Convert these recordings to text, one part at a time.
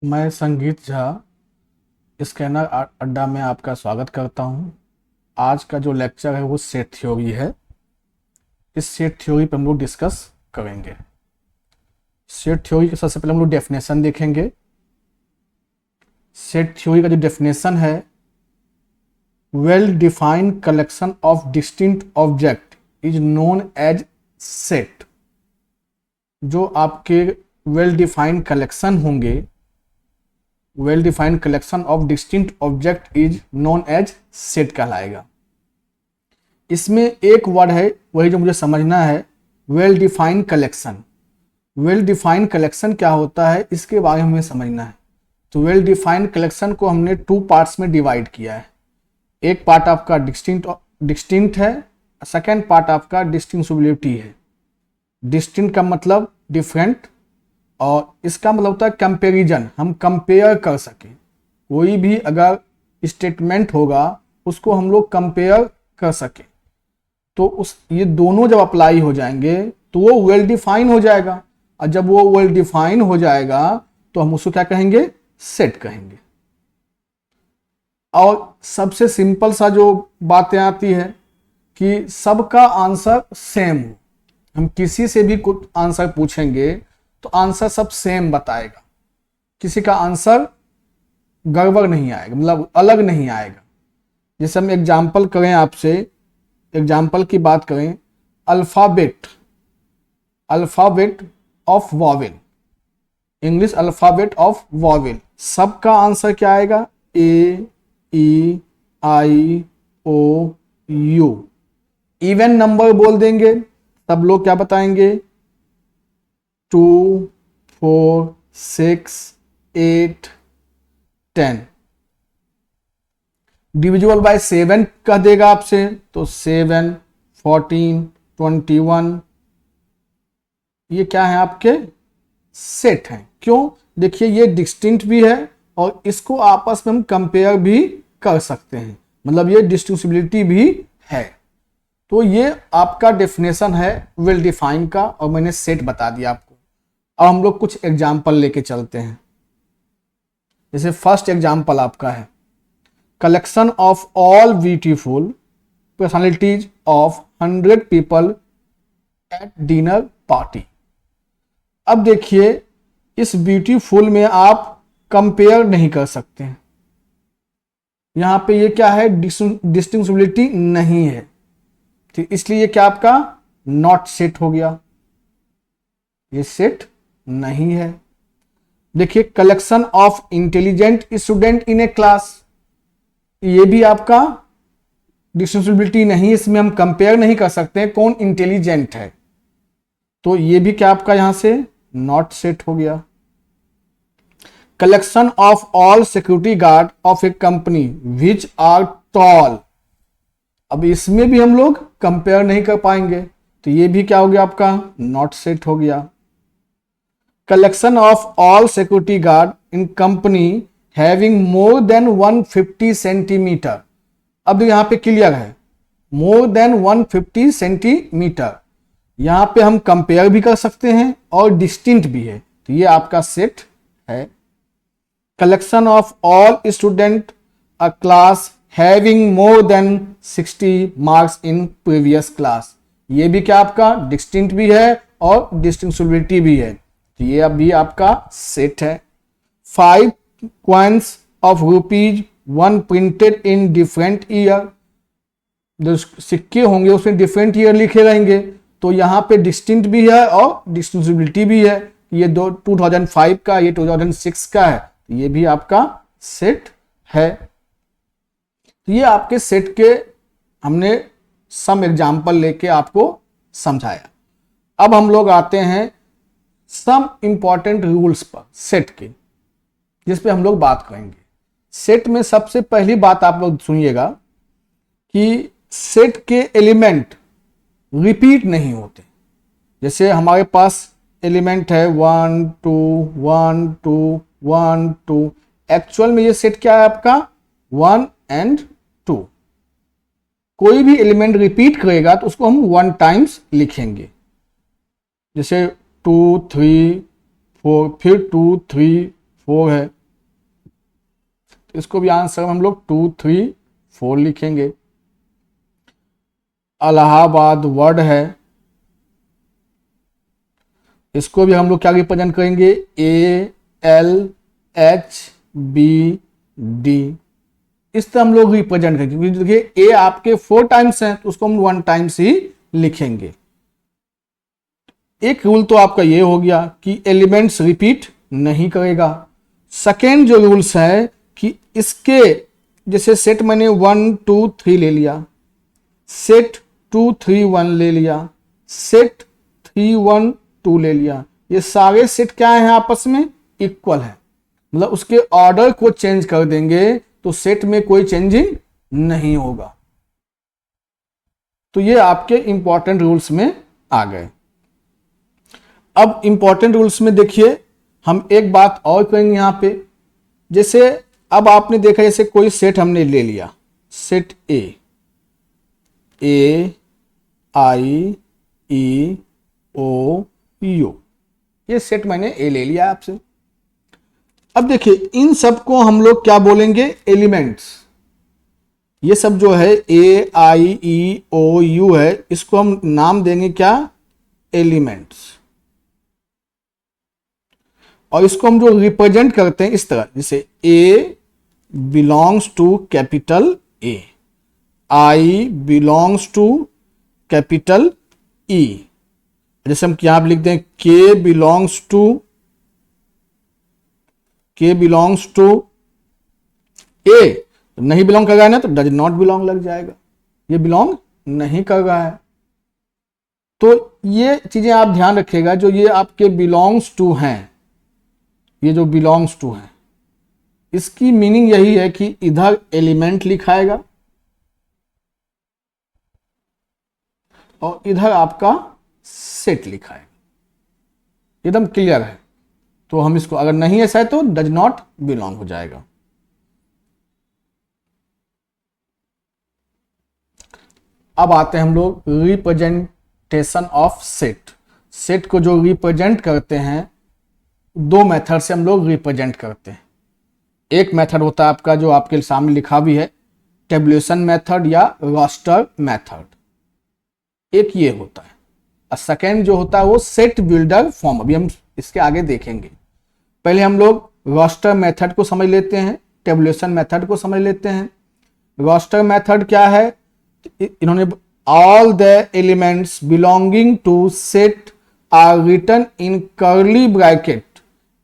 मैं संगीत झा स्कैनर अड्डा में आपका स्वागत करता हूं। आज का जो लेक्चर है वो सेट थ्योरी है। इस सेट थ्योरी पर हम लोग डिस्कस करेंगे। सेट थ्योरी के सबसे पहले हम लोग डेफिनेशन देखेंगे। सेट थ्योरी का जो डेफिनेशन है, well defined collection of distinct object is known as set. जो आपके वेल डिफाइंड कलेक्शन होंगे, well defined collection of distinct object is known as set कहलाएगा। इसमें एक वर्ड है वही जो मुझे समझना है, well defined collection. Well defined collection क्या होता है इसके बारे में हमें समझना है। तो वेल डिफाइंड कलेक्शन को हमने टू पार्ट्स में डिवाइड किया है। एक पार्ट आपका डिस्टिंक्ट है, सेकेंड पार्ट आपका डिस्टिंक्टिबिलिटी है। डिस्टिंक्ट का मतलब डिफरेंट और इसका मतलब होता है कंपैरिजन, हम कंपेयर कर सकें। कोई भी अगर स्टेटमेंट होगा उसको हम लोग कंपेयर कर सकें, तो ये दोनों जब अप्लाई हो जाएंगे तो वो वेल डिफाइन हो जाएगा। और जब वो वेल डिफाइन हो जाएगा तो हम उसको क्या कहेंगे, सेट कहेंगे। और सबसे सिंपल सा जो बातें आती है कि सबका आंसर सेम हो। हम किसी से भी कुछ आंसर पूछेंगे तो आंसर सब सेम बताएगा, किसी का आंसर गड़बड़ नहीं आएगा, मतलब अलग नहीं आएगा। जैसे हम एग्जाम्पल करें, आपसे एग्जाम्पल की बात करें, alphabet of vowel, English alphabet of vowel, सबका आंसर क्या आएगा, ए ई आई ओ यू। इवन नंबर बोल देंगे तब लोग क्या बताएंगे, 2 4 6 8 10। डिविजिबल बाय 7 कह देगा आपसे तो 7 14 21। ये क्या है, आपके सेट हैं। क्यों, देखिए ये डिस्टिंक्ट भी है और इसको आपस में हम कंपेयर भी कर सकते हैं, मतलब ये डिस्टिंक्टिबिलिटी भी है। तो ये आपका डेफिनेशन है वेल डिफाइन का, और मैंने सेट बता दिया आपको। अब हम लोग कुछ एग्जाम्पल लेके चलते हैं। जैसे फर्स्ट एग्जाम्पल आपका है, collection of all beautiful personalities of 100 people at dinner party. अब देखिए इस ब्यूटीफुल में आप कंपेयर नहीं कर सकते हैं, यहां पे ये क्या है, डिस्टिंक्टिबिलिटी नहीं है, तो इसलिए ये क्या आपका नॉट सेट हो गया, ये सेट नहीं है। देखिए collection of intelligent student in A class, ये भी आपका डिस्टिंक्टिबिलिटी नहीं, इसमें हम कंपेयर नहीं कर सकते कौन इंटेलिजेंट है, तो ये भी क्या आपका यहां से नॉट सेट हो गया। Collection of all security guard of a company which are tall, अब इसमें भी हम लोग कंपेयर नहीं कर पाएंगे, तो ये भी क्या हो गया आपका नॉट सेट हो गया। Collection of all security guard in company having more than 150 centimetre, अब यहां पे क्लियर है मोर देन 150 सेंटीमीटर, यहां पे हम कंपेयर भी कर सकते हैं और डिस्टिंक्ट भी है, तो ये आपका सेट है। Collection of all student a class having more than 60 marks in previous class, ये भी क्या आपका डिस्टिंक्ट भी है और डिस्टिंक्टिबिलिटी भी है, तो ये अभी आपका सेट है। 5 coins of ₹1 printed in different year, जो सिक्के होंगे उसमें डिफरेंट ईयर लिखे रहेंगे, तो यहां पे डिस्टिंक्ट भी है और डिस्टिंक्टिबिलिटी भी है, ये 2005 का, ये 2006 का है, तो ये भी आपका सेट है। तो ये आपके सेट के हमने सम एग्जाम्पल लेके आपको समझाया। अब हम लोग आते हैं सम इंपॉर्टेंट रूल्स पर सेट के, जिस पे हम लोग बात करेंगे। सेट में सबसे पहली बात आप लोग सुनिएगा कि सेट के एलिमेंट रिपीट नहीं होते। जैसे हमारे पास एलिमेंट है 1 2 1 2 1 2, एक्चुअल में ये सेट क्या है आपका 1 and 2। कोई भी एलिमेंट रिपीट करेगा तो उसको हम 1 टाइम्स लिखेंगे, जैसे 2 3 4, फिर 2 3 4 है, इसको भी आंसर में हम लोग 2 3 4 लिखेंगे। इलाहाबाद वर्ड है, इसको भी हम लोग क्या रिप्रेजेंट करेंगे, ALHBD, इस तरह हम लोग रिप्रेजेंट करेंगे। क्योंकि देखिए ए आपके 4 टाइम्स हैं तो उसको हम 1 टाइम्स ही लिखेंगे। एक रूल तो आपका ये हो गया कि एलिमेंट्स रिपीट नहीं करेगा। सेकेंड जो रूल्स है कि इसके जैसे सेट मैंने 1 2 3 ले लिया, सेट 2 3 1 ले लिया, सेट 3 1 2 ले लिया, ये सारे सेट क्या है आपस में इक्वल है, मतलब उसके ऑर्डर को चेंज कर देंगे तो सेट में कोई चेंजिंग नहीं होगा। तो ये आपके इंपॉर्टेंट रूल्स में आ गए। अब इंपॉर्टेंट रूल्स में देखिए हम एक बात और करेंगे यहां पे, जैसे अब आपने देखा जैसे कोई सेट हमने ले लिया, set A I E O U, ये सेट मैंने ए ले लिया आपसे। अब देखिए इन सब को हम लोग क्या बोलेंगे, एलिमेंट्स। ये सब जो है AIEOU है, इसको हम नाम देंगे क्या, एलिमेंट्स। और इसको हम जो रिप्रेजेंट करते हैं इस तरह, जैसे A belongs to capital A, I belongs to capital E, जैसे हम क्या लिख दें K बिलोंग्स टू A, नहीं बिलोंग कर रहा है ना तो डज नॉट बिलोंग लग जाएगा, ये बिलोंग नहीं कर रहा है। तो ये चीजें आप ध्यान रखिएगा, जो ये आपके बिलोंग्स टू हैं, ये जो बिलोंग्स टू हैं, इसकी मीनिंग यही है कि इधर एलिमेंट लिखाएगा और इधर आपका सेट लिखाएगा, एकदम क्लियर है। तो हम इसको अगर नहीं ऐसा है तो डज नॉट बिलोंग हो जाएगा। अब आते हैं हम लोग रिप्रेजेंटेशन ऑफ सेट। सेट को जो रिप्रेजेंट करते हैं, 2 मेथड से हम लोग रिप्रेजेंट करते हैं। एक मेथड होता है आपका जो आपके सामने लिखा भी है, टेबुलेशन मेथड या रोस्टर मेथड, एक ये होता है। और सेकेंड जो होता है वो सेट बिल्डर फॉर्म, अभी हम इसके आगे देखेंगे। पहले हम लोग रोस्टर मेथड को समझ लेते हैं, टेबुलेशन मेथड को समझ लेते हैं। रोस्टर मेथड क्या है, इन्होंने all the elements belonging to set are written in curly bracket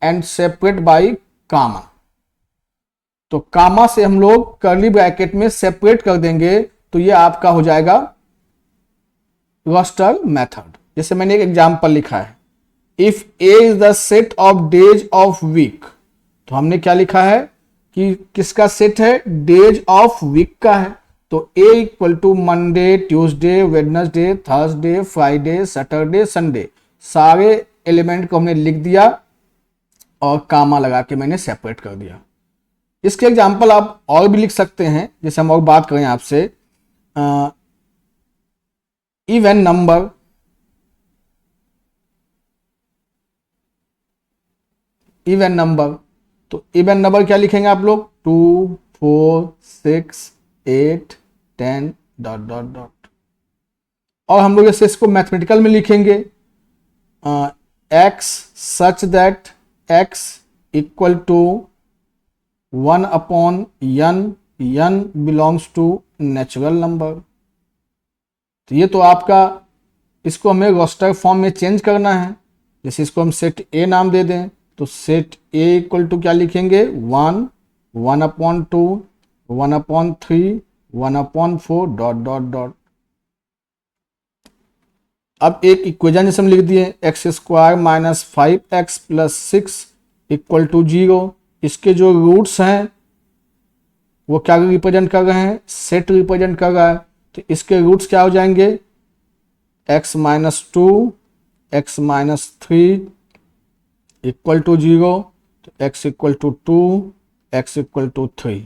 and separate by comma. तो कामा से हम लोग कर्ली ब्रैकेट में सेपरेट कर देंगे तो ये आपका हो जाएगा रोस्टर मेथड। जैसे मैंने एक एग्जांपल लिखा है, if A is the set of days of week, तो हमने क्या लिखा है कि किसका सेट है, डेज ऑफ वीक का है। तो A equal to Monday, Tuesday, Wednesday, Thursday, Friday, Saturday, Sunday, सारे एलिमेंट को हमने लिख दिया और कामा लगा के मैंने सेपरेट कर दिया। इसके एग्जाम्पल आप और भी लिख सकते हैं, जैसे हम और बात करें आपसे, इवन नंबर, इवन नंबर, तो इवन नंबर क्या लिखेंगे आप लोग, 2 4 6 8 10 डॉट डॉट डॉट। और हम लोग जैसे इसको मैथमेटिकल में लिखेंगे, x such that x equal to 1 upon n belongs to natural number. तो ये तो आपका, इसको हमें रोस्टर फॉर्म में चेंज करना है। जैसे इसको हम सेट ए नाम दे दें तो सेट ए इक्वल टू क्या लिखेंगे, 1 1 अपॉन 2 1 अपॉन 3 1 अपॉन 4 डॉट डॉट डॉट। अब एक इक्वेशन जैसे हम लिख दिए, x square minus 5x plus 6 equal to 0। इसके जो रूट्स हैं वो क्या रिप्रेजेंट कर रहे हैं, सेट रिप्रेजेंट कर रहा है। तो इसके रूट्स क्या हो जाएंगे, x minus 2 x minus 3 equal to 0, तो x equal to 2 x equal to 3।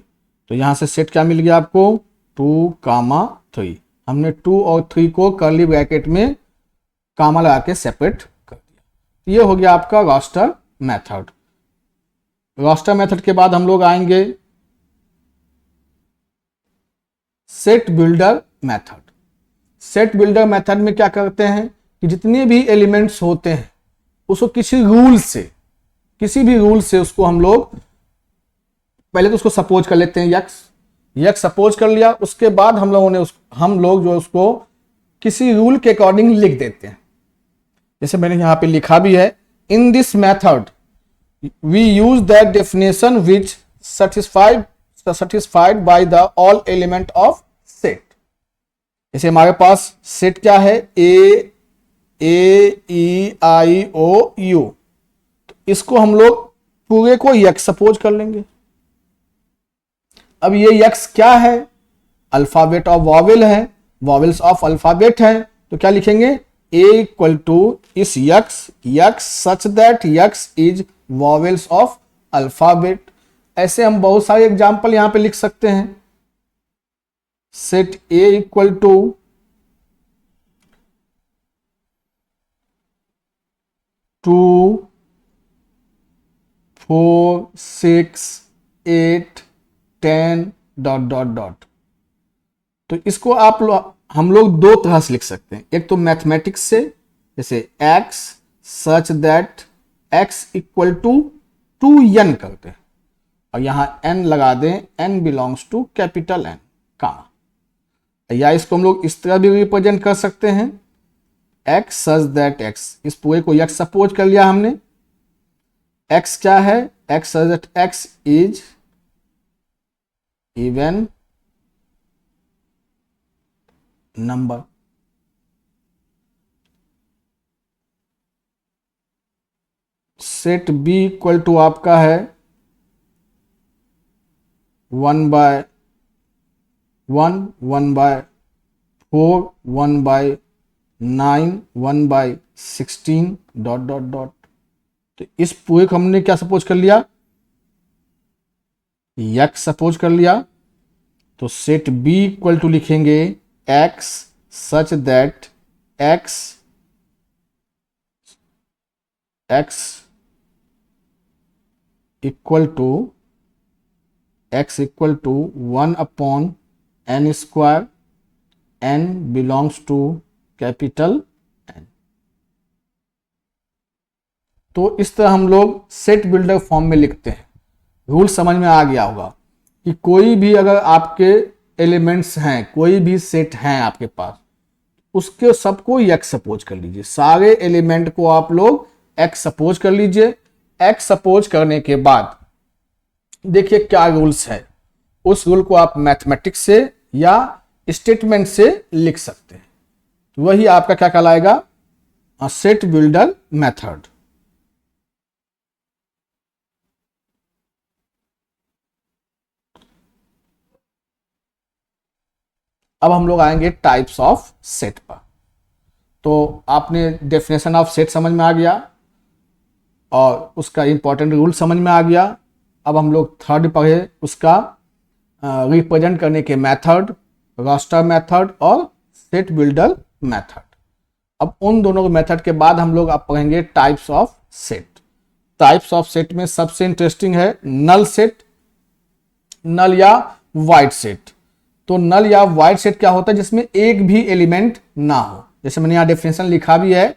तो यहां से सेट क्या मिल गया आपको, 2 कामा 3। हमने 2 और 3 को कर्ली ब्रैकेट में कामा लगा के सेपरेट कर दिया। ये हो गया आपका रोस्टर मेथड। रोस्टर मेथड के बाद हम लोग आएंगे set builder method. Set builder method में क्या करते हैं कि जितने भी एलिमेंट्स होते हैं उसको किसी भी रूल से उसको हम लोग पहले तो उसको सपोज कर लेते हैं यक्स सपोज कर लिया, उसके बाद हम लोग जो उसको किसी रूल के अकॉर्डिंग लिख देते हैं। जैसे मैंने यहां पे लिखा भी है, in this method we use that definition which satisfied by the all element of set। जैसे हमारे पास सेट क्या है, ए ई आई ओ यू, तो इसको हम लोग पूरे को यक्स सपोज कर लेंगे। अब ये यक्स क्या है, अल्फाबेट ऑफ वॉवेल है, वॉवेल्स ऑफ अल्फाबेट है, तो क्या लिखेंगे, ए इक्वल टू इस x such that x is vowels of alphabet. ऐसे हम बहुत सारे एग्जाम्पल यहां पे लिख सकते हैं। सेट ए इक्वल टू 2 4 6 8 10 ... तो इसको हम लोग दो तरह से लिख सकते हैं। एक तो मैथमेटिक्स से, जैसे x such that x equal to 2n करते हैं और यहां n लगा दें, n belongs to capital N comma. या इसको हम लोग इस तरह भी रिप्रेजेंट कर सकते हैं, x सच दैट x, इस पूरे को x सपोज कर लिया हमने। x क्या है, x such that x is even number. Set b equal to आपका है 1/1, 1/4, 1/9, 1/16 ... तो इस पूरे को हमने क्या सपोज कर लिया, यक्स सपोज कर लिया। तो सेट b इक्वल टू लिखेंगे x such that x equal to 1/n², n belongs to capital N। तो इस तरह हम लोग सेट बिल्डर फॉर्म में लिखते हैं। रूल समझ में आ गया होगा कि कोई भी अगर आपके एलिमेंट्स हैं, कोई भी सेट हैं आपके पास, उसके सबको एक्स सपोज कर लीजिए। सारे एलिमेंट को आप लोग एक्स सपोज कर लीजिए। एक्स सपोज करने के बाद देखिए क्या रूल्स है, उस रूल को आप मैथमेटिक्स से या स्टेटमेंट से लिख सकते हैं। तो वही आपका क्या कहलाएगा, सेट बिल्डर मेथड। अब हम लोग आएंगे टाइप्स ऑफ सेट पर। तो आपने डेफिनेशन ऑफ सेट समझ में आ गया और उसका इंपॉर्टेंट रूल समझ में आ गया। अब हम लोग थर्ड पढ़े, उसका रिप्रेजेंट करने के मेथड, रास्टर मेथड और सेट बिल्डर मेथड। अब उन दोनों मेथड के बाद हम लोग अब पढ़ेंगे types of set. Types of set में सबसे इंटरेस्टिंग है नल सेट, नल या वाइड सेट। तो नल या वाइड सेट क्या होता है, जिसमें एक भी एलिमेंट ना हो। जैसे मैंने यहां डेफिनेशन लिखा भी है,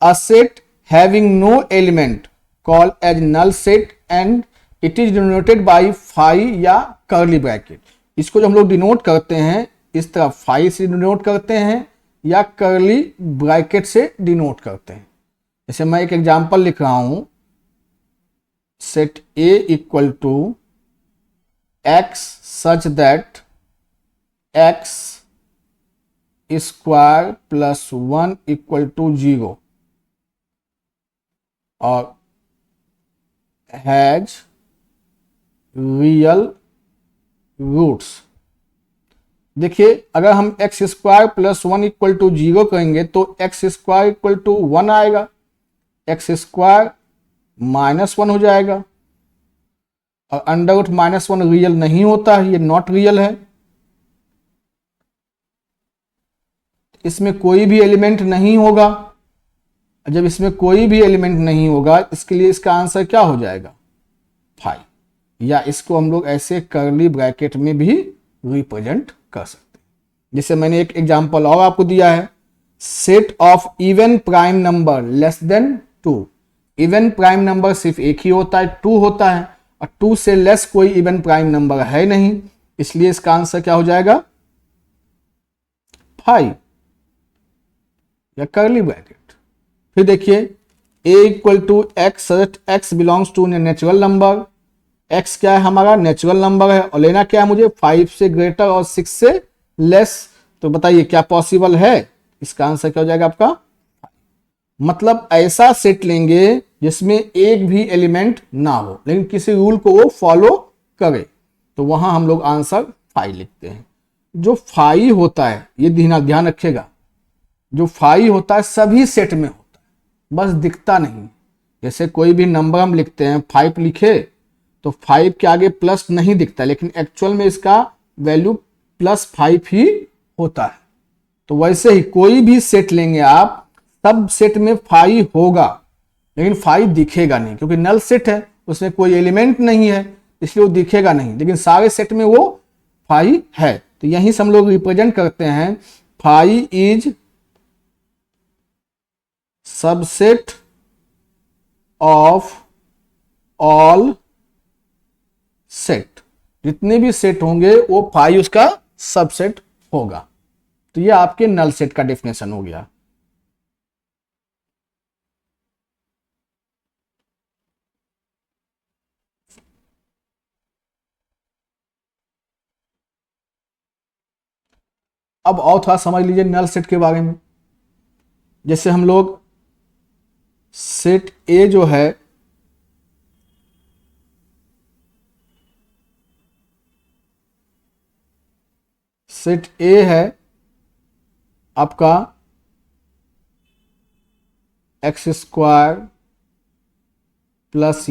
a set having no element called as null set and it is denoted by phi या कर्ली ब्रैकेट। इसको जो हम लोग डिनोट करते हैं, इस तरह फाई से डिनोट करते हैं या कर्ली ब्रैकेट से डिनोट करते हैं। जैसे मैं एक एग्जांपल लिख रहा हूं, set A equal to x such that x square plus 1 equal to 0 और हैज रियल रूट्स। देखिए अगर हम x square plus 1 equal to 0 करेंगे तो x स्क्वायर इक्वल टू 1 आएगा, x स्क्वायर -1 हो जाएगा और अंडर रूट -1 रियल नहीं होता है, ये नॉट रियल है। इसमें कोई भी एलिमेंट नहीं होगा। जब इसमें कोई भी एलिमेंट नहीं होगा, इसके लिए इसका आंसर क्या हो जाएगा, 5। या इसको हम लोग ऐसे कर्ली ब्रैकेट में भी रिप्रेजेंट कर सकते हैं। जैसे मैंने एक एग्जांपल और आपको दिया है, set of even prime number less than 2। Even prime number सिर्फ एक ही होता है, 2 होता है, और 2 से लेस कोई इवन प्राइम नंबर है नहीं, इसलिए इसका आंसर क्या हो जाएगा 5 या करली ब्रैकेट। फिर देखिए a equal to x, x belongs to natural number, x क्या है हमारा नेचुरल नंबर है, और लेना क्या है मुझे 5 से ग्रेटर और 6 से लेस। तो बताइए क्या पॉसिबल है, इसका आंसर क्या हो जाएगा आपका, मतलब ऐसा सेट लेंगे जिसमें एक भी एलिमेंट ना हो लेकिन किसी रूल को वो फॉलो करे, तो वहां हम लोग आंसर 5 लिखते हैं। जो 5 होता है ये ध्यान रखिएगा, जो 5 होता है सभी सेट में होता है, बस दिखता नहीं। जैसे कोई भी नंबर हम लिखते हैं 5 लिखे तो 5 के आगे प्लस नहीं दिखता, लेकिन एक्चुअल में इसका वैल्यू +5 ही होता है। तो वैसे ही कोई भी सेट लेंगे आप, सब सेट में 5 होगा लेकिन 5 दिखेगा नहीं, क्योंकि नल सेट है, उसमें कोई एलिमेंट नहीं है, इसलिए वो दिखेगा नहीं, लेकिन सारे सेट में वो 5 है। तो यहीं से हम लोग रिप्रेजेंट करते हैं 5 is subset of all set. जितने भी सेट होंगे वो 5 उसका सबसेट होगा। तो ये आपके नल सेट का डेफिनेशन हो गया। अब और थोड़ा समझ लीजिए नल सेट के बारे में। जैसे हम लोग सेट ए जो है, सेट ए है आपका x² +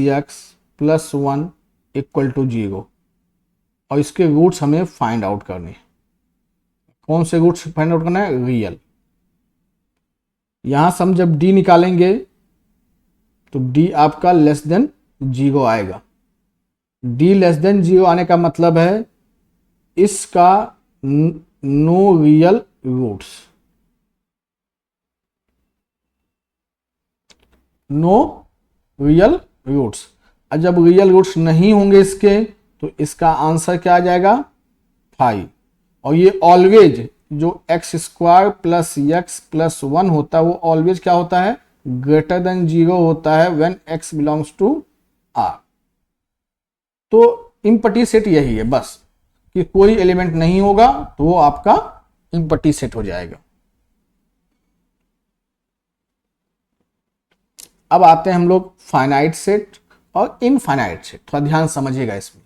x + 1 = 0, और इसके रूट्स हमें फाइंड आउट करने हैं। कौन से रूट्स फाइंड आउट करना है, रियल। यहां से हम जब d निकालेंगे तो d आपका <0 आएगा। d <0 आने का मतलब है इसका no real roots, no real roots. और जब रियल रूट्स नहीं होंगे इसके, तो इसका आंसर क्या आ जाएगा 5। और ये ऑलवेज जो x² + x + 1 होता है वो ऑलवेज क्या होता है, <0 होता है when x belongs to r। तो इम्पटी सेट यही है बस, कि कोई एलिमेंट नहीं होगा तो वो आपका इम्पटी सेट हो जाएगा। अब आते हैं हम लोग फाइनाइट सेट और इनफाइनाइट सेट। थोड़ा ध्यान समझिएगा इसमें।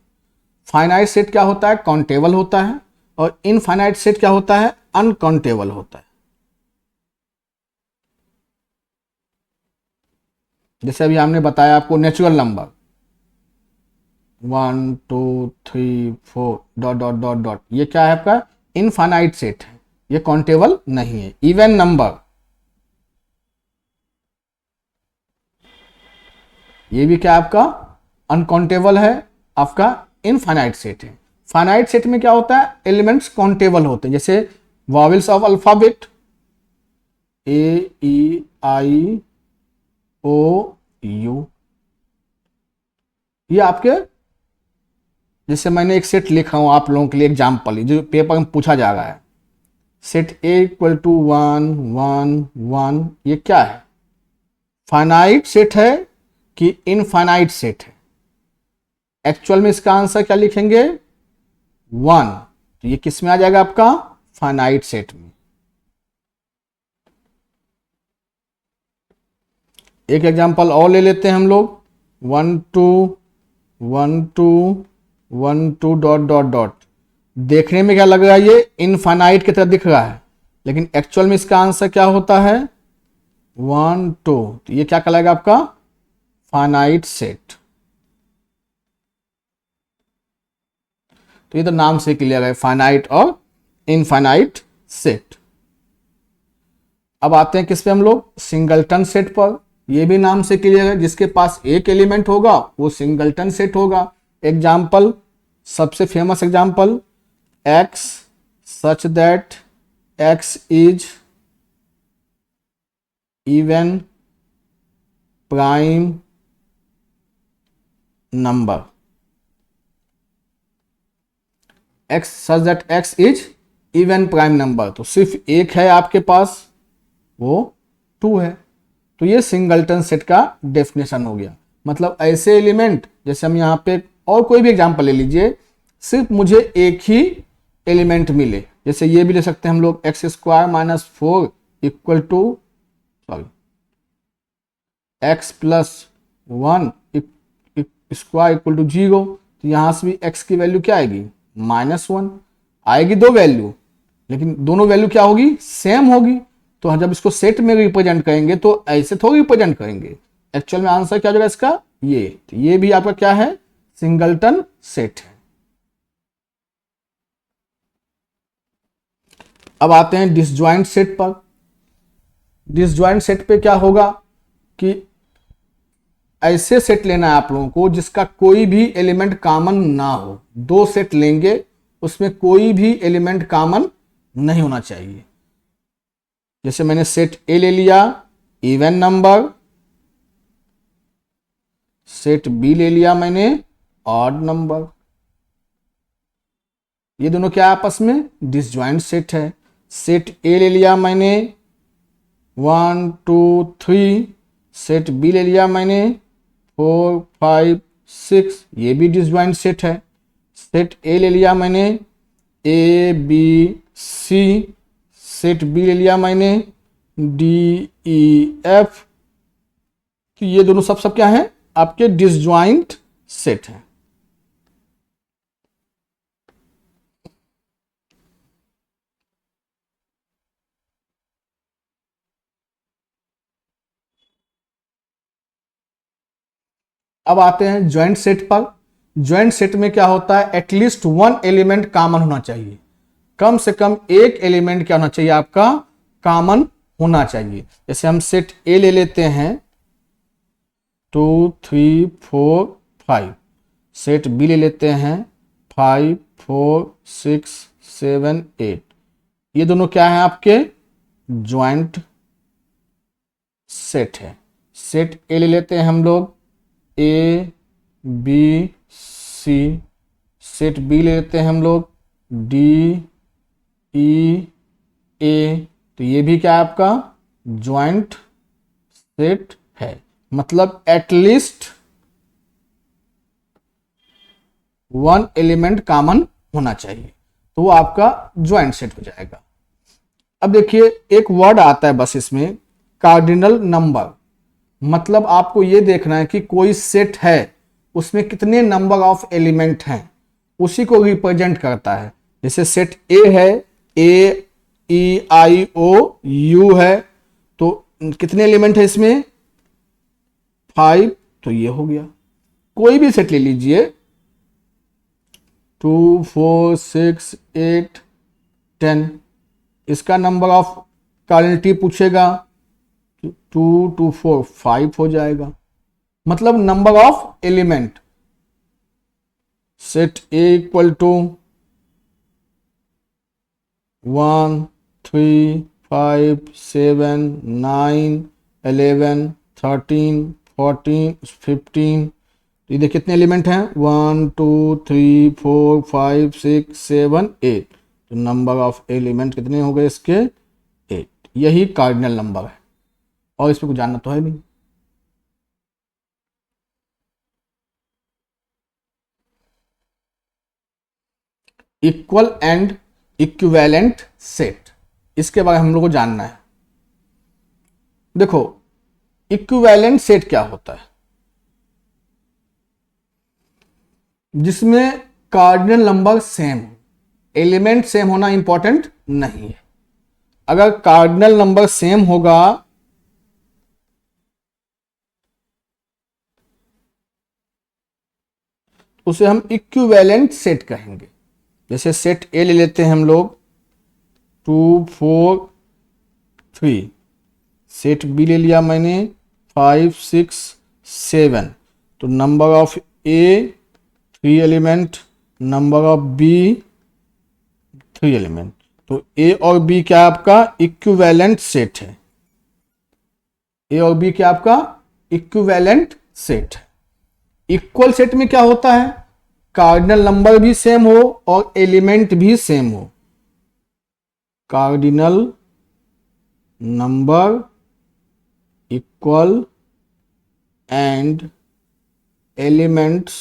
फाइनाइट सेट क्या होता है, काउंटेबल होता है, और इनफाइनाइट सेट क्या होता है, अनकाउंटेबल होता है। जैसे अभी हमने बताया आपको नेचुरल नंबर 1 2 3 4 ... ये क्या है आपका इनफाइनाइट सेट है, ये काउंटेबल नहीं है। इवन नंबर ये भी क्या आपका अनकाउंटेबल है, आपका इनफाइनाइट सेट है। फाइनाइट सेट में क्या होता है, एलिमेंट्स काउंटेबल होते हैं। जैसे vowels of alphabet A E I O U, ये आपके, जैसे मैंने एक सेट लिखा हूं आप लोगों के लिए एग्जाम्पल, जो पेपर में पूछा जा रहा है, सेट A = 1 1 1, ये क्या है, फाइनाइट सेट है कि इनफाइनाइट सेट है। एक्चुअल में इसका आंसर क्या लिखेंगे 1, तो ये किस में आ जाएगा आपका फाइनाइट सेट में। एक एग्जांपल और ले लेते हैं हम लोग 1 2 1 2 1 2 ... देखने में क्या लग रहा है, ये इनफाइनाइट की तरह दिख रहा है, लेकिन एक्चुअल में इसका आंसर क्या होता है 1 2, तो ये क्या कहलाएगा आपका फाइनाइट सेट। तो ये तो नाम से क्लियर है, फाइनाइट और इनफाइनाइट सेट। अब आते हैं किस पे हम लोग, सिंगलटन सेट पर। ये भी नाम से क्लियर है, जिसके पास एक एलिमेंट होगा वो सिंगलटन सेट होगा। एग्जाम्पल, सबसे famous example, x such that x is even prime number, x such that x is even prime number, तो सिर्फ एक है आपके पास, वो 2 है। तो ये सिंगलटन सेट का डेफिनेशन हो गया। मतलब ऐसे एलिमेंट, जैसे हम यहाँ पे और कोई भी एग्जांपल ले लीजिए, सिर्फ मुझे एक ही एलिमेंट मिले, जैसे ये भी ले सकते हैं हम लोग, x square minus 4 equal to x plus 1 square equal to 0। तो यहाँ से भी एक्स की वैल्यू क्या आएगी, -1 आएगी, 2 वैल्यू, लेकिन दोनों वैल्यू क्या होगी, सेम होगी। तो जब इसको सेट में रिप्रेजेंट करेंगे तो ऐसे थोड़ी रिप्रेजेंट करेंगे, एक्चुअल में आंसर क्या हो जाएगा इसका, ये। तो ये भी आपका क्या है, सिंगलटन सेट है। अब आते हैं डिसजॉइंट सेट पर। डिसजॉइंट सेट पे क्या होगा कि ऐसे सेट लेना है आप लोगों को जिसका कोई भी एलिमेंट कॉमन ना हो। 2 सेट लेंगे, उसमें कोई भी एलिमेंट कॉमन नहीं होना चाहिए। जैसे मैंने सेट ए ले लिया, इवन नंबर, सेट बी ले लिया मैंने, ऑड नंबर। ये दोनों क्या आपस में डिसजॉइंट सेट है। सेट ए ले लिया मैंने 1 2 3, सेट बी ले लिया मैंने 4 5 6, ये भी डिसजॉइंट सेट है। सेट ए ले लिया मैंने A B C, set B ले लिया मैंने डी ई एफ। तो ये दोनों सब क्या हैं, आपके डिसजॉइंट सेट हैं। अब आते हैं ज्वाइंट सेट पर। ज्वाइंट सेट में क्या होता है, एटलीस्ट 1 एलिमेंट कॉमन होना चाहिए। कम से कम एक एलिमेंट क्या होना चाहिए, आपका कॉमन होना चाहिए। जैसे हम सेट ए ले लेते हैं 2 3 4 5, सेट बी ले लेते हैं 5 4 6 7 8। ये दोनों क्या है, आपके ज्वाइंट सेट है। सेट ए ले लेते हैं हम लोग A B C, set B ले लेते हैं हम लोग डी ई ए। तो ये भी क्या है, आपका ज्वाइंट सेट है। मतलब एटलीस्ट 1 एलिमेंट कॉमन होना चाहिए, तो वो आपका ज्वाइंट सेट हो जाएगा। अब देखिए एक वर्ड आता है बस इसमें, कार्डिनल नंबर। मतलब आपको ये देखना है कि कोई सेट है, उसमें कितने नंबर ऑफ एलिमेंट हैं, उसी को रिप्रेजेंट करता है। जैसे सेट ए है, ए ई आई ओ यू है, तो कितने एलिमेंट है इसमें, 5। तो ये हो गया। कोई भी सेट ले लीजिए 2 4 6 8 10, इसका नंबर ऑफ कार्डिनलिटी पूछेगा 2 2 4 5 हो जाएगा। मतलब number of element, set A equal to 1 3 5 7 9 11 13 14 15। ये देखिए कितने एलिमेंट हैं, 1 2 3 4 5 6 7 8। तो नंबर ऑफ एलिमेंट कितने हो गए इसके, 8। यही कार्डिनल नंबर है, और इसमें कुछ जानना तो है नहीं। इक्वल एंड इक्विवेलेंट सेट, इसके बारे में हम लोग को जानना है। देखो इक्विवेलेंट सेट क्या होता है, जिसमें कार्डिनल नंबर सेम हो। एलिमेंट सेम होना इंपॉर्टेंट नहीं है। अगर कार्डिनल नंबर सेम होगा उसे हम इक्विवेलेंट सेट कहेंगे। जैसे सेट ए ले लेते हैं हम लोग 2 4 3, सेट बी ले लिया मैंने 5 6 7। तो number of A 3 element, number of B 3 element. तो ए और बी क्या है आपका इक्विवेलेंट सेट है। ए और बी क्या आपका इक्विवेलेंट सेट है। इक्वल सेट में क्या होता है, कार्डिनल नंबर भी सेम हो और एलिमेंट भी सेम हो। Cardinal number equal and elements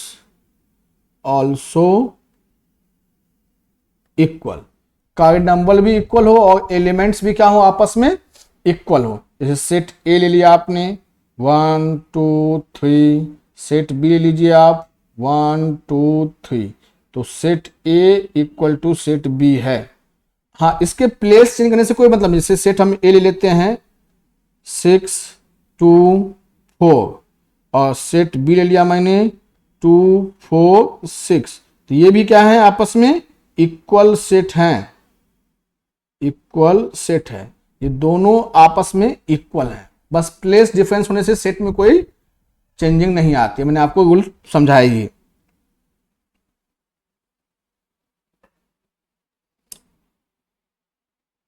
also equal. Cardinal number भी इक्वल हो और एलिमेंट्स भी क्या हो आपस में इक्वल हो। जैसे सेट ए ले लिया आपने 1 2 3, सेट बी ले लीजिए आप 1 2 3, तो set A equal to set B है। हाँ, इसके प्लेस चेंज करने से कोई मतलब नहीं। जैसे सेट हम ए ले लेते हैं 6 2 4 और सेट बी ले लिया मैंने 2 4 6, तो ये भी क्या है आपस में इक्वल सेट हैं, इक्वल सेट है। ये दोनों आपस में इक्वल हैं, बस प्लेस डिफरेंस होने से सेट में कोई चेंजिंग नहीं आती है। मैंने आपको रूल समझाया ही।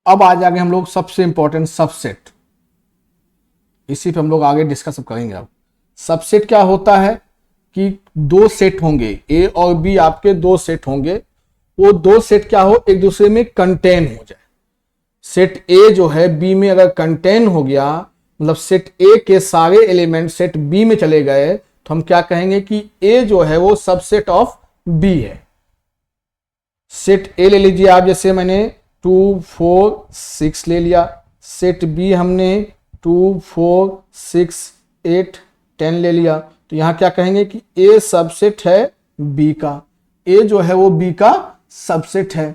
अब आ जाएंगे हम लोग सबसे इंपॉर्टेंट सबसेट, इसी पे हम लोग आगे डिस्कस करेंगे। अब सबसेट क्या होता है कि दो सेट होंगे, ए और बी आपके दो सेट होंगे, वो दो सेट क्या हो एक दूसरे में कंटेन हो जाए। सेट ए जो है बी में अगर कंटेन हो गया, मतलब सेट ए के सारे एलिमेंट सेट बी में चले गए, तो हम क्या कहेंगे कि ए जो है वो सबसेट ऑफ बी है। सेट ए ले लीजिए आप, जैसे मैंने 2 4 6 ले लिया। सेट बी हमने 2 4 6 8 10 ले लिया, तो यहां क्या कहेंगे कि ए सबसेट है बी का। ए जो है वो बी का सबसेट है,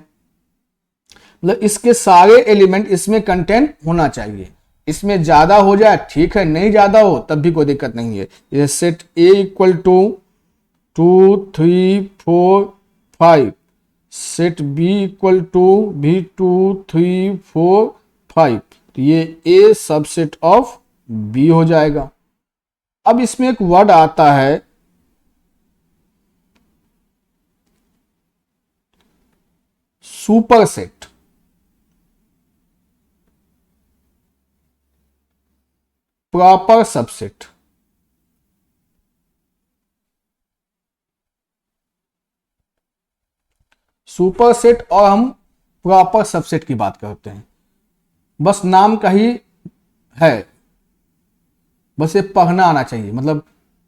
मतलब इसके सारे एलिमेंट इसमें कंटेंट होना चाहिए। इसमें ज्यादा हो जाए ठीक है, नहीं ज्यादा हो तब भी कोई दिक्कत नहीं है। ये set A equal to 2 3 4 5, set B equal to भी 2 3 4 5, तो ये ए सबसेट ऑफ बी हो जाएगा। अब इसमें एक वर्ड आता है सुपरसेट। प्रॉपर सबसेट, सुपरसेट और हम प्रॉपर सबसेट की बात करते हैं, बस नाम का ही है, बस ये पढ़ना आना चाहिए, मतलब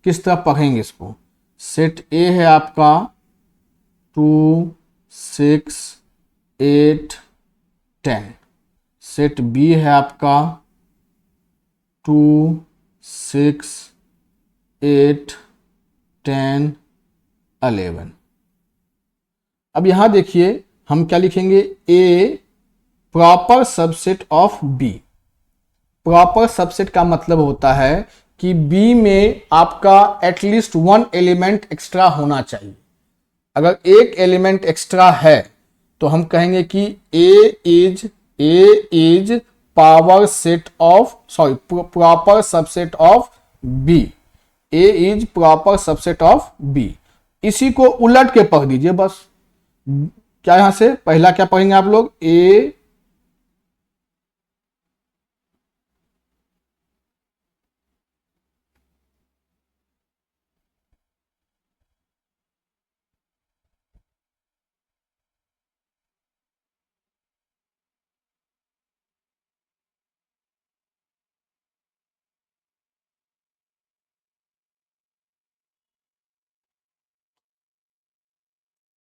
किस तरह पढ़ेंगे इसको। सेट ए है आपका 2 6 8 10, सेट बी है आपका 2 6 8 10 11। अब यहां देखिए हम क्या लिखेंगे, A proper subset of B. Proper subset का मतलब होता है कि बी में आपका एटलीस्ट 1 एलिमेंट एक्स्ट्रा होना चाहिए। अगर एक एलिमेंट एक्स्ट्रा है तो हम कहेंगे कि A is power set of proper subset of B. A is proper subset of B. इसी को उलट के पढ़ दीजिए बस। क्या यहां से पहला क्या पढ़ेंगे आप लोग, ए